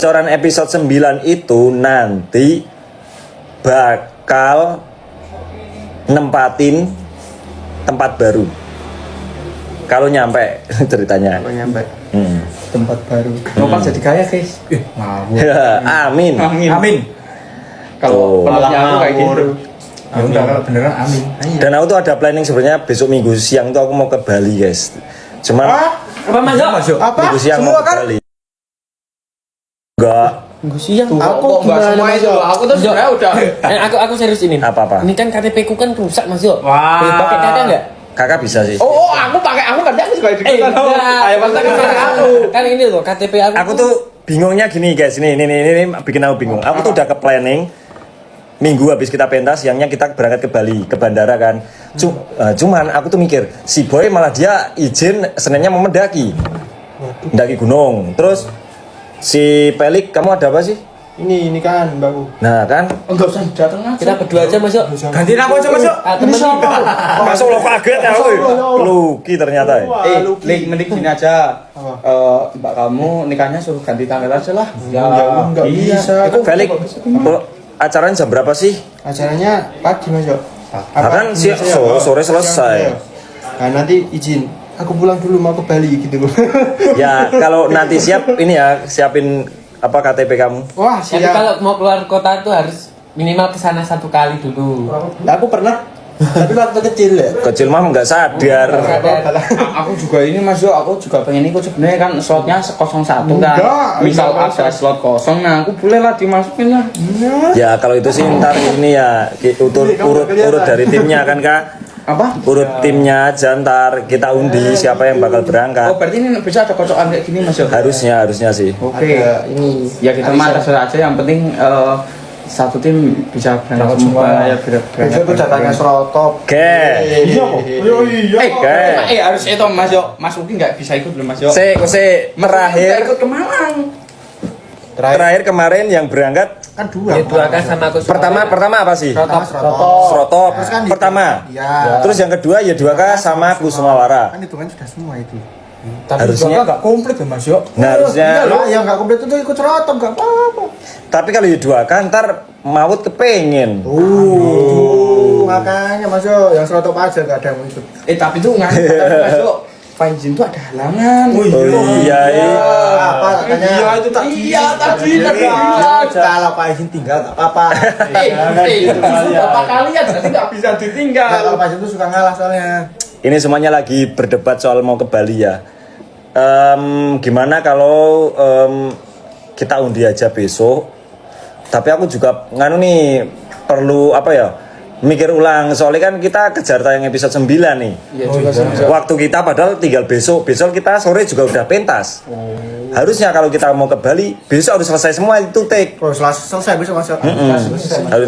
bocoran episode 9 itu nanti bakal nempatin tempat baru. Kalau nyampe ceritanya. Kalau nyampe tempat baru. Nopan jadi kaya guys. Ngawur. Amin. Amin. Kalau pelaknya aku kayak gitu. Ya udah kalau beneran amin. Dan aku tuh ada planning sebenarnya besok minggu siang tuh aku mau ke Bali guys. Cuman Apa masuk? minggu siang mau Semua ke kan? Bali. Enggak. Minggu siang. Aku gimana Mas Yo? Aku tuh sebenarnya udah. Aku serius ini. Apa-apa? Ini kan KTP ku kan rusak Mas Yo. Wah. Boleh pakai kakak enggak? Kakak bisa sih. Aku pakai aku kan aku suka itu. Ayo pasti kan aku. Kan ini loh KTP aku. Aku tuh bingungnya gini guys, ini bikin aku bingung. Aku tuh udah ke planning minggu habis kita pentas, siangnya kita berangkat ke Bali, ke bandara kan. Cuman aku tuh mikir, si boy malah dia izin Seninnya mau mendaki gunung. Terus si Pelik, kamu ada apa sih? Ini kan baru. Nah kan, Enggak usah datang aja. Kita berdua aja Mas Yo. Gantiin aku aja masuk. Temen masuk lo kaget ya, Luki ternyata. Link mending gini aja. Mbak kamu nikahnya suruh ganti tanggal aja lah. Ya enggak bisa. Pelik, acaranya jam berapa sih? Acaranya pagi Mas Yo. Kan sore selesai. Nah nanti izin. Aku pulang dulu mau ke Bali gitu. Ya kalau nanti siap ini ya, siapin apa KTP kamu. Wah Tapi siap. kalau mau keluar kota tuh harus minimal kesana 1 kali dulu. Aku pernah. Tapi waktu kecil ya. Kecil mah nggak sadar. Aku juga ini Mas Yo, aku juga pengen ikut sebenarnya kan slotnya 01 kan. Misal ada slot kosong, nah aku boleh lah dimasukin lah. Ya kalau itu sih ntar ini ya urut dari timnya kan Kak. Apa? Urut timnya aja ntar kita undi siapa yang bakal Oh berangkat. berarti ini bisa ada kocokan kayak gini Mas Yo? Harusnya sih. Oke. Ada ini. Ya kita mah terserah aja yang penting satu tim bisa berangkat semua ya Besok tuh datangnya Surotop. Oke. Oke. harus itu Mas Yo. Mas Uki nggak bisa ikut belum Mas Yo? Se terakhir ikut ke Malang. terakhir kemarin yang berangkat Kan dua. Ya dua kan sama aku. pertama apa sih? Surotop. Srotop. Terus kan Pertama. Iya. Terus yang kedua ya 2K sama Kusumawara. Kan itu kan sudah semua itu. Tapi Harusnya- juga nggak komplit ya Mas Yo. Nah, harusnya Enggak, yang enggak komplit itu ikut Surotop enggak apa-apa. tapi kalau ya 2K ntar maut kepengen. Makanya Mas Yo, yang Surotop aja enggak ada yang mau ikut. Tapi tuh nggak Mas Yo. Fanzin tuh ada halangan. Oh iya. Apa katanya? Iya itu tak. Iya tadi Kalau Pak Izin tinggal enggak apa-apa. itu berapa kali ya jadi nggak bisa Nah, ditinggal. kalau Pak Izin tuh suka ngalah soalnya. Ini semuanya lagi berdebat soal mau ke Bali ya. Gimana kalau kita undi aja besok? Tapi aku juga nganu nih perlu apa ya? Mikir ulang soalnya kan kita kejar tayang episode 9 nih. Iya juga sih. Waktu kita padahal tinggal besok kita sore juga udah pentas. Harusnya kalau kita mau ke Bali besok harus selesai semua itu take. Oh, selesai besok Mas Yo. Harus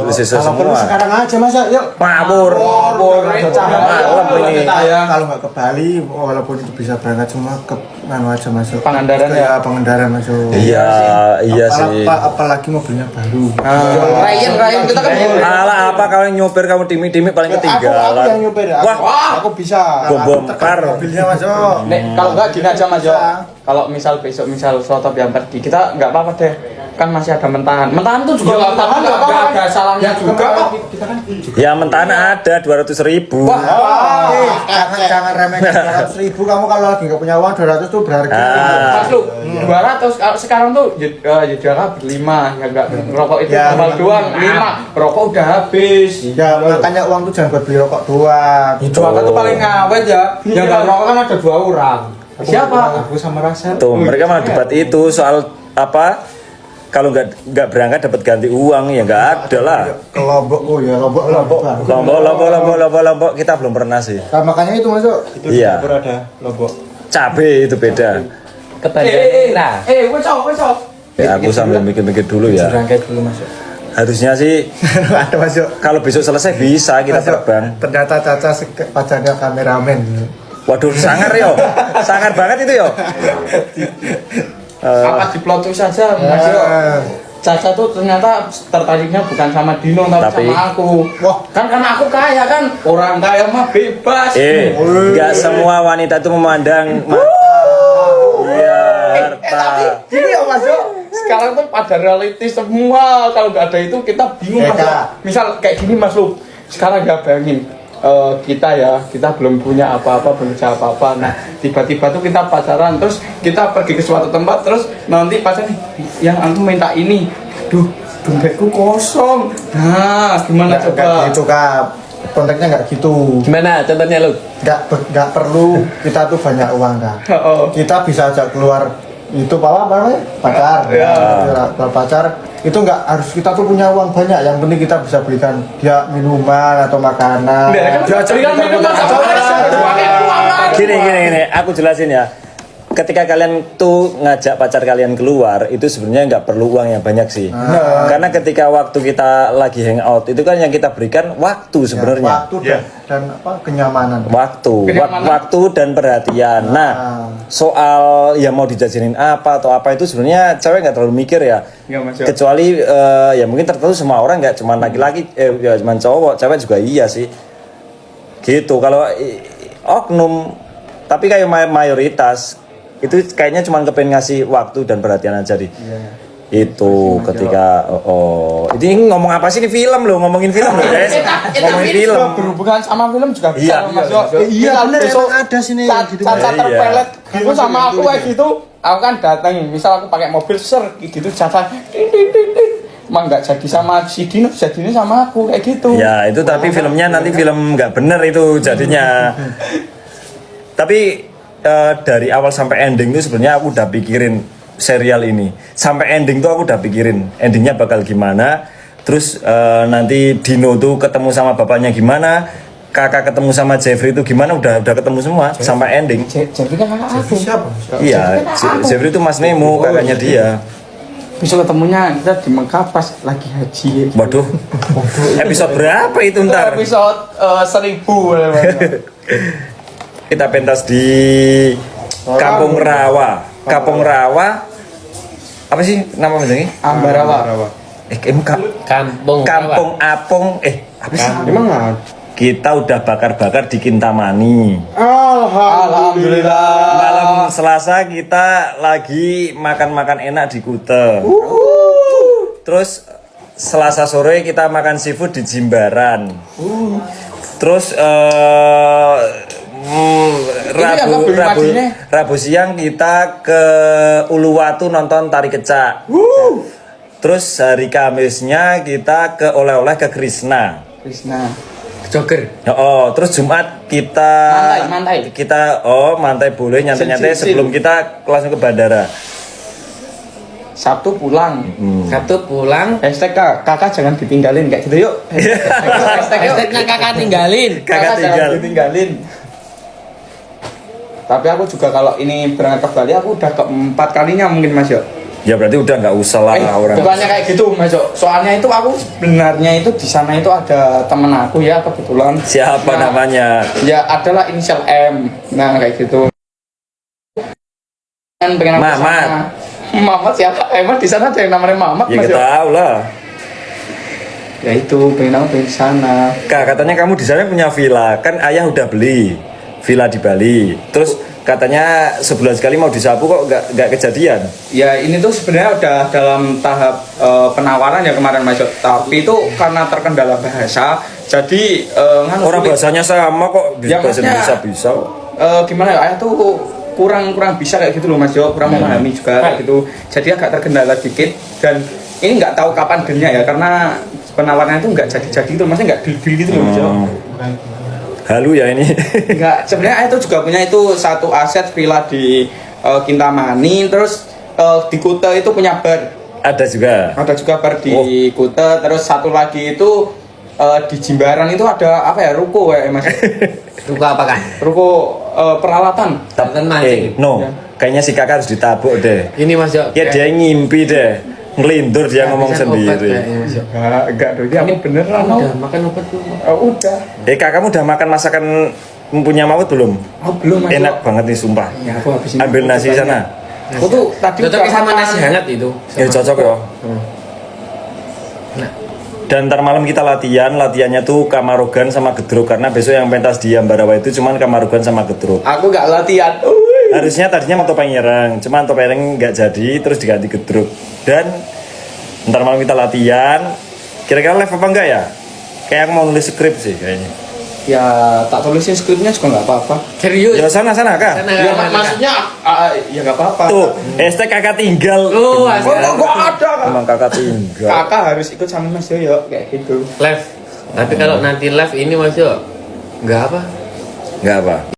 selesai Kalau perlu semua. sekarang aja Mas Yo. Yuk. Mabur. Malam ini. Kalau nggak ke Bali, walaupun itu bisa berangkat semua ke mana aja Mas Yo. Pangandaran Ke- ya? Pangandaran Mas Yo. Iya sih. Apalagi mobilnya baru. Ryan kita kan Alah apa kalau nyopir kamu dimi-dimi paling Aku yang ketinggalan. nyopir. Wah, Aku bisa. Gua bongkar. Mobilnya Mas Yo. Nek, kalau enggak gini aja Mas Yo. Kalau misal besok Surotop yang pergi, kita nggak apa-apa deh. Kan masih ada mentahan. Mentahan tuh juga nggak ada salahnya juga. Kita kan ya mentana ada 200.000. Jangan remehkan 200.000 kamu kalau lagi nggak punya uang 200 tuh berharga. Mas lu 200 kalau sekarang tuh jadilah berlima ya enggak rokok itu Ya, tambal doang 5 rokok udah habis. Ya makanya uang tuh jangan buat beli rokok doang. Jualan tuh paling ngawet ya. Yang nggak rokok kan ada 2 orang. Siapa? Aku sama Rasa. Tuh mereka malah debat itu soal apa? Kalau nggak berangkat dapat ganti uang ya nggak ada lah. Ke Lombok, oh ya Lombok. Lombok kita belum pernah sih. Nah, makanya itu Mas Yo. Iya. Ada Lombok. Cabe itu beda. Ke Bandara. Wes. Ya aku sambil mikir-mikir dulu ya. Berangkat dulu Mas Yo. Harusnya sih Ada Mas Yo. kalau besok selesai bisa kita Mas Yo, terbang. ternyata Caca pacarnya kameramen. Waduh sangar yo, sangar banget itu yo. Apa di plot twist saja Mas Yo. Caca tuh ternyata tertariknya bukan sama Dino tapi Tapi- sama aku. Wah. Kan karena aku kaya kan. Orang kaya mah bebas. Nggak semua wanita itu memandang. Iya, harta. Gini ya Mas Yo, sekarang tuh pada realistis semua. Kalau nggak ada itu kita bingung Mas. Misal kayak gini Mas Lu. Sekarang nggak bayangin kita belum punya apa-apa, belum bisa apa-apa. Nah, tiba-tiba tuh kita pacaran, terus kita pergi ke suatu tempat, terus nanti pacar yang aku minta ini, duh, dompetku kosong. Nah, gimana Nggak coba? gitu Kak, konteksnya nggak gitu. Gimana contohnya lu? Nggak perlu kita tuh banyak uang Kak. Oh. Kita bisa aja keluar itu apa namanya pacar. Keluar pacar itu nggak harus kita tuh punya uang banyak. Yang penting kita bisa belikan dia minuman atau makanan. Belikan minuman Gini, aku jelasin ya. Ketika kalian tuh ngajak pacar kalian keluar, itu sebenarnya nggak perlu uang yang banyak sih. Karena ketika waktu kita lagi hangout, itu kan yang kita berikan waktu sebenarnya. Waktu dan apa kenyamanan. Waktu dan perhatian. Nah, soal ya mau dijajanin apa atau apa itu sebenarnya cewek nggak terlalu mikir ya. Kecuali ya mungkin tertentu semua orang, nggak cuma laki-laki, ya cuma cowok, cewek juga iya sih. Gitu. Kalau oknum, tapi kayak mayoritas itu kayaknya cuma kepengen ngasih waktu dan perhatian aja di. Itu ketika ini ngomong apa sih, ini film loh, ngomongin film loh guys. Ngomongin film berhubungan sama film juga Iya, bisa Mas Yo. Iya, bener, besok emang ada sini gitu. cacat Iya. terpelet gitu sama aku kayak gitu. Aku kan datang, misal aku pakai mobil ser gitu cacat. Emang nggak jadi sama si Dino, jadinya sama aku kayak gitu. ya itu, tapi filmnya nanti film nggak bener itu jadinya. Tapi dari awal sampai ending tuh sebenarnya aku udah pikirin serial ini. Sampai ending tuh aku udah pikirin endingnya bakal gimana. Terus nanti Dino tuh ketemu sama bapaknya gimana, kakak ketemu sama Jeffrey itu gimana, udah ketemu semua sampai ending. Jadi kan kakak aku. Iya, Jeffrey itu Mas Nemo, kakaknya dia. Besok ketemunya kita di Mekah pas lagi haji. Waduh, episode berapa itu ntar? Episode 1000. Kita pentas di Kampung Rawa. Kampung Rawa. Apa sih nama ini? Ambarawa. Kampung Apung. Apa sih? Emang nggak? Kita udah bakar-bakar di Kintamani. Alhamdulillah. Malam Selasa kita lagi makan-makan enak di Kute. Terus Selasa sore kita makan seafood di Jimbaran. Terus Rabu siang kita ke Uluwatu nonton tari kecak. Terus hari Kamisnya kita ke oleh-oleh ke Krishna. Joker. Terus Jumat kita Mantai. Kita mantai boleh nyantai-nyantai sebelum kita langsung ke bandara. Sabtu pulang. Sabtu pulang. Hashtag kakak jangan ditinggalin kayak gitu yuk. Hashtagnya kakak tinggalin. Kakak jangan ditinggalin. Tapi aku juga kalau ini berangkat ke Bali aku udah keempat kalinya mungkin Mas Yo. Ya berarti udah nggak usah lah orang. Bukannya kayak gitu Mas Yo. Soalnya itu aku sebenarnya itu di sana itu ada temen aku ya kebetulan. Siapa namanya? Ya adalah inisial M. Nah kayak gitu. Pengen aku Mamat. sana. Mamat siapa? Emang di sana ada yang namanya Mamat Ya Mas kita Yo? tahu lah. Ya itu pengen aku di sana. Kak, katanya kamu di sana punya villa. Kan ayah udah beli villa di Bali. Terus katanya sebulan sekali mau disapu kok nggak kejadian. Ya ini tuh sebenarnya udah dalam tahap penawaran ya kemarin Mas Yo. Tapi itu karena terkendala bahasa. Jadi Orang sulit. bahasanya sama kok, Ya, bahasa maksudnya- bisa. Gimana ya? Ayah tuh kurang bisa kayak gitu loh Mas Yo, kurang memahami juga kayak gitu. Jadi agak terkendala dikit dan ini nggak tahu kapan dealnya ya karena penawarannya itu nggak jadi itu, maksudnya nggak deal gitu loh Mas Yo. Halu ya ini. Enggak, sebenarnya itu juga punya itu satu aset villa di Kintamani, terus di Kuta itu punya bar. Ada juga. Ada juga bar di Kuta, terus satu lagi itu di Jimbaran itu ada apa ya, ruko ya Mas. Ruko apa kan? Ruko peralatan. Peralatan mancing. No, kayaknya si kakak harus ditabuk deh. Ini Mas Yo. Ya dia ngimpi deh, ngelindur dia ngomong sendiri. Enggak dong, dia Ini beneran. udah makan obat belum? Udah. Kamu udah makan masakan punya Maut belum? Oh, belum Mas. Enak banget nih sumpah. Ya, aku habisin Ambil nasi sana. Aku tuh tadi Cocok udah sama makan. nasi hangat itu. Ya cocok ya. Dan ntar malam kita latihannya tuh Kamarogan sama Gedruk karena besok yang pentas di Ambarawa itu cuman Kamarogan sama Gedruk. Aku nggak latihan. Harusnya tadinya mau topeng ireng, cuman topeng ireng nggak jadi, terus diganti gedruk. Dan ntar malam kita latihan. Kira-kira live apa enggak ya? Kayak aku mau nulis skrip sih kayaknya. Ya tak tulisin skripnya juga nggak apa-apa. Serius. Ya sana kak. Sana, Ya sana, maksudnya ya nggak apa-apa. Tuh, hashtag kakak tinggal. Oh, Oh, kok ada kan? Emang kakak tinggal. Kakak harus ikut sama Mas Yoyo kayak gitu. live. Tapi kalau nanti live ini Mas Yo, nggak apa? Enggak apa.